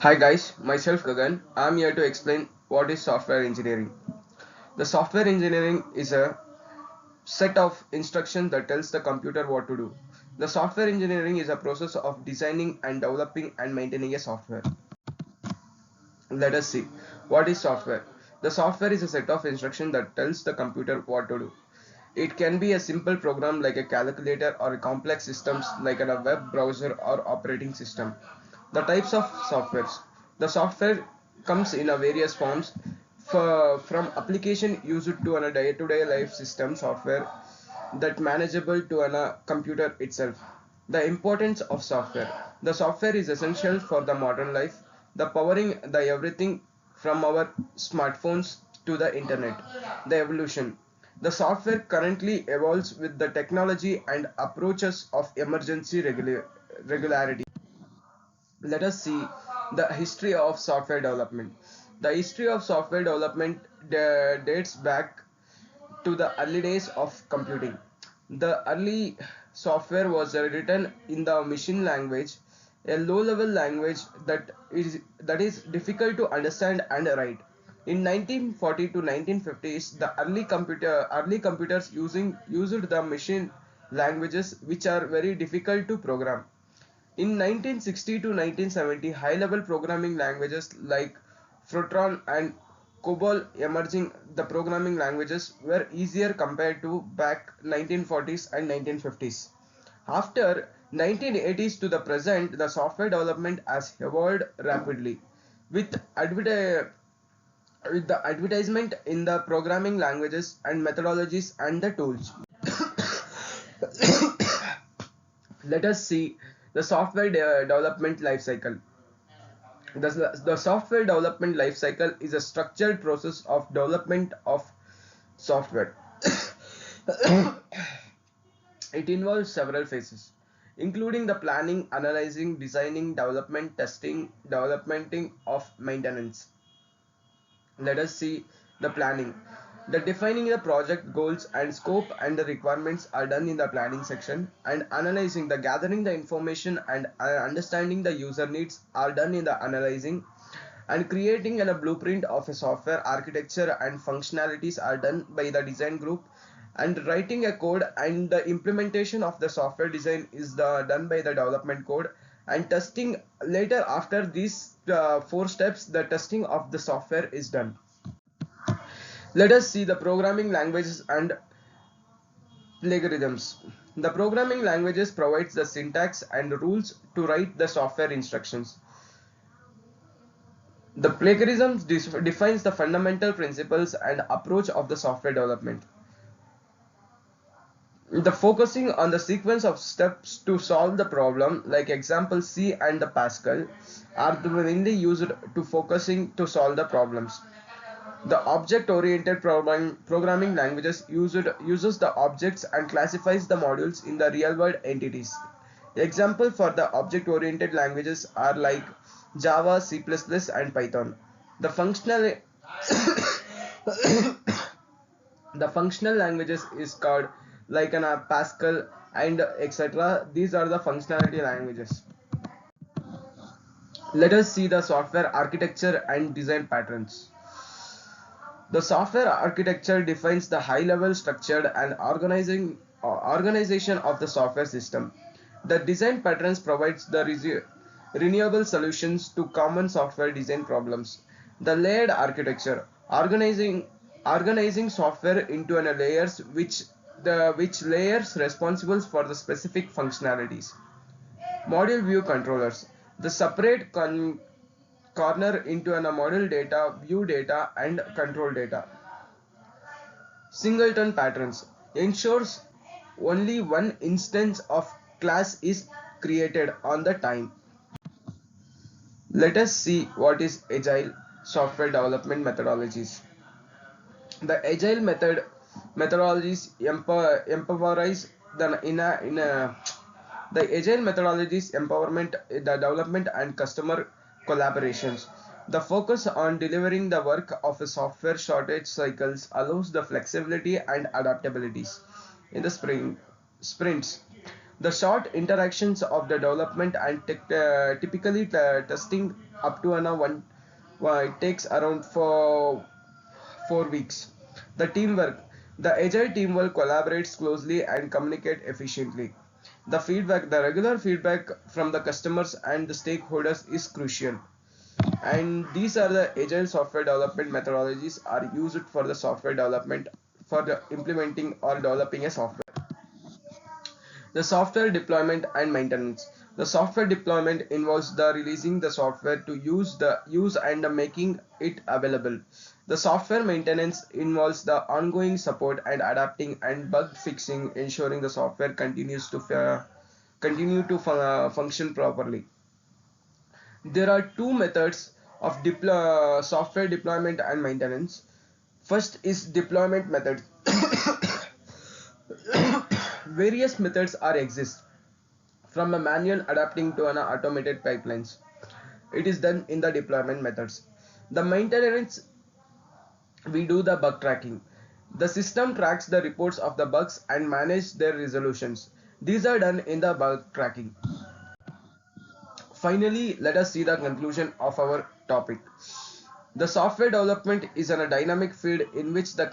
Hi guys, myself Gagan. I'm here to explain what is software engineering. The software engineering is a set of instructions that tells the computer what to do. The software engineering is a process of designing and developing and maintaining a software. Let us see what is software. The software is a set of instructions that tells the computer what to do. It can be a simple program like a calculator or a complex systems like a web browser or operating system. The types of softwares. The software comes in a various forms from application used to a day-to-day life system software that manageable to a computer itself. The importance of software. The software is essential for the modern life, the powering the everything from our smartphones to the internet. The evolution. The software currently evolves with the technology and approaches of emergency regularity. Let us see the history of software development. The history of software development dates back to the early days of computing. The early software was written in the machine language, a low-level language that is difficult to understand and write. In 1940 to 1950s, the early computers used the machine languages which are very difficult to program. In 1960 to 1970, high-level programming languages like Fortran and COBOL emerging. The programming languages were easier compared to back 1940s and 1950s. After 1980s to the present, the software development has evolved rapidly with with the advertisement in the programming languages and methodologies and the tools. Let us see the software development life cycle. The software development life cycle is a structured process of development of software. It involves several phases, including the planning, analyzing, designing, development, testing, developmenting of maintenance. Let us see the planning. The defining the project goals and scope and the requirements are done in the planning section, and analyzing the gathering the information and understanding the user needs are done in the analyzing, and creating a blueprint of a software architecture and functionalities are done by the design group, and writing a code and the implementation of the software design is done by the development code, and testing later. After these four steps, the testing of the software is done. Let us see the programming languages and plagiarisms. The programming languages provides the syntax and rules to write the software instructions. The plagiarism defines the fundamental principles and approach of the software development. The focusing on the sequence of steps to solve the problem, like example C and the Pascal, are mainly used to focusing to solve the problems. The object-oriented programming languages uses the objects and classifies the modules in the real-world entities. Example for the object-oriented languages are like Java, C++, and Python. The functional the functional languages is called like an Pascal and etc. These are the functionality languages. Let us see the software architecture and design patterns. The software architecture defines the high-level structure and organization of the software system. The design patterns provides the renewable solutions to common software design problems. The layered architecture, organizing software into layers which layers responsible for the specific functionalities. Module view controllers, the separate corner into a model data, view data, and control data. Singleton patterns ensures only one instance of class is created on the time. Let us see what is agile software development methodologies. The agile methodologies empowerize the agile methodologies empowerment, the development and customer collaborations. The focus on delivering the work of a software shortage cycles allows the flexibility and adaptabilities in the sprints. The short interactions of the development and typically testing up to an one it takes around for 4 weeks. The teamwork. The agile teamwork collaborates closely and communicate efficiently. The regular feedback from the customers and the stakeholders is crucial. And these are the agile software development methodologies are used for the software development for the implementing or developing a software. The software deployment and maintenance. The software deployment involves the releasing the software to use and the making it available. The software maintenance involves the ongoing support and adapting and bug fixing, ensuring the software continue to function properly. There are two methods of software deployment and maintenance. First is deployment method. Various methods are exist from a manual adapting to an automated pipelines. It is done in the deployment methods. The maintenance, we do the bug tracking. The system tracks the reports of the bugs and manage their resolutions. These are done in the bug tracking. Finally, let us see the conclusion of our topic. The software development is a dynamic field in which the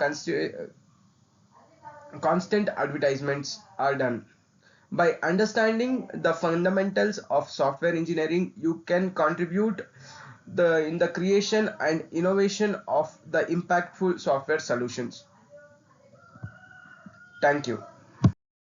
constant advertisements are done. By understanding the fundamentals of software engineering, you can contribute in the creation and innovation of the impactful software solutions. Thank you.